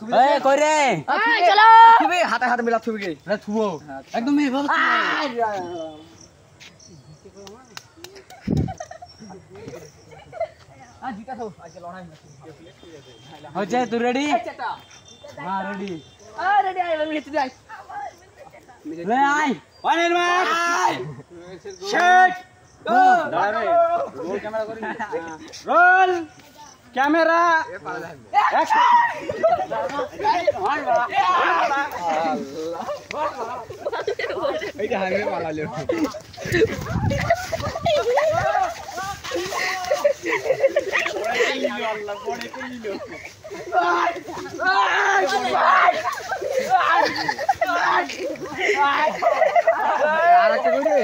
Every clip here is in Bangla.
ए कई रे चलो थुबे हाथ हाथ मिला थुबे रे थुओ एकदम ये बोल आ जीता तो आज लड़ाई हो जाए तू रेडी हां रेडी रेडी आई मैं लेते जाए ले आई वन इन मार शट गो रोल कैमरा करी रोल कैमरा এইটা হাইওয়ে পালালো আল্লাহ পড়ে কইলো আরেকটা কইরে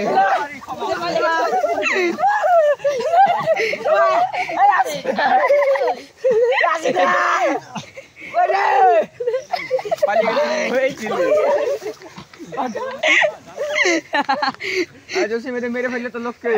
जोशी मेरे फैले तो लोग के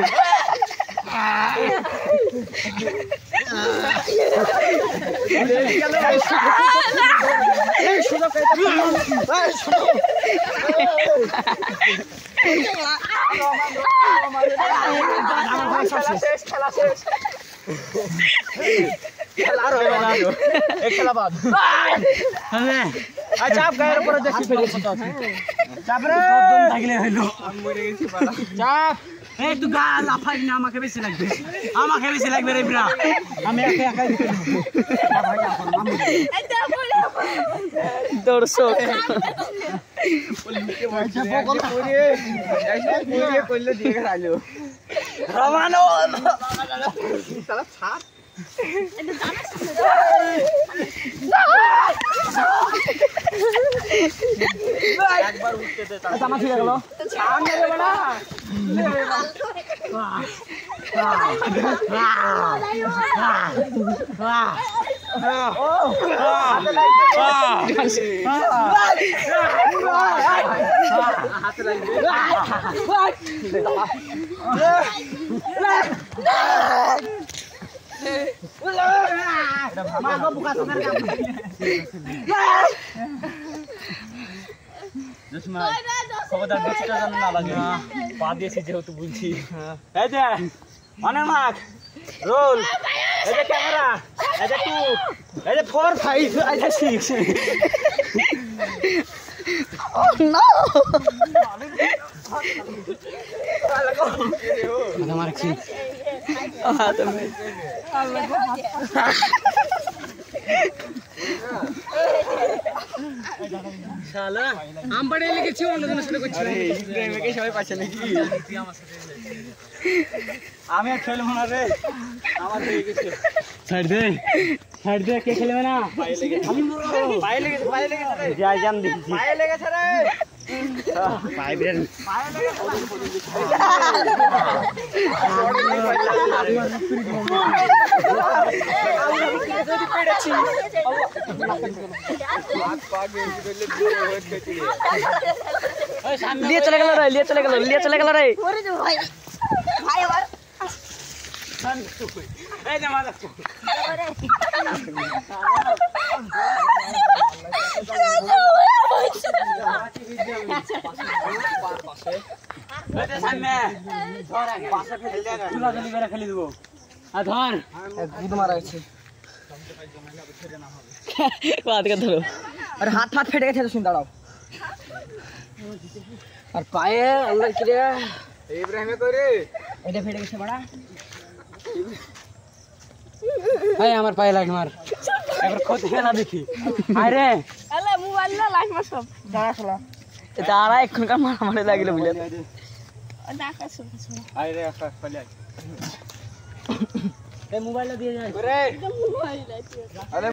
खेला बाद चाप गएर पर देखि फेरि चाप रे दोन थाकिले हइलो मरे गेছি बाला चाप ए तू गा लाफाइ ना আমাকে বেশি লাগবে রে বিরা আমি একা একাই দিতে ভাই আপন মামু এটা বলে দর্শক বলতে বলছে বকল করে ऐसे पूरे কইলে দিয়ে গেলো রমানো সালা ছাপ এটা জানাস একবার উঠতে দে তাহলে জামা ছিড়ে গেল ছাপ মেরে বড়া হাতে লাগবে মাগো বুকা তোদের কাম জসমা খবরদার বেশিটা জানা না লাগে পা দিয়েছি যেহেতু বুঝছি এই যে অনেক মাক রোল এই যে ক্যামেরা এই যে 2 এই যে 4 5 এই যে 6 Oh no! हमारे की শালা আম পড়ে লিখেছি অন্যজনের সাথে করছি আরে ইব্রাহিম কে সবাই পাচ্ছে নাকি তুই আমার সাথে আমি আর খেলবো না রে আমার হয়ে গেছে ছাড় দে কে খেলবে না পায়ে লেগেছে আমি পায়ে লেগেছে রে যাই জান দেখছি পায়ে লেগেছে রে পায়ে বিরান পায়ে লেগেছে लिए चले गल रे अरे जो भाई भाई और এই যে মাদা সামনে ধর আগে পাশে ফেলে দে তুলা জলি করে ফেলে দেব আ ধর গুদ মারা আছে बात कर धरो अरे हाथ फेट गए थे तो सुन दाड़ाओ और पाए अंदर किरे इब्राहिम को रे एडे फेट गए बड़ा এই আমার পায়ে লাগ মার একবার খোদ খেলা দেখি আরে अल्लाह मोबाइल ला लाइक में सब दाड़ा खला दाड़ा এখন কার মারা লাগিলো বুঝলে দেখা শুন আরে আকা পালে এই মোবাইলটা দিয়ে যাই রে মোবাইল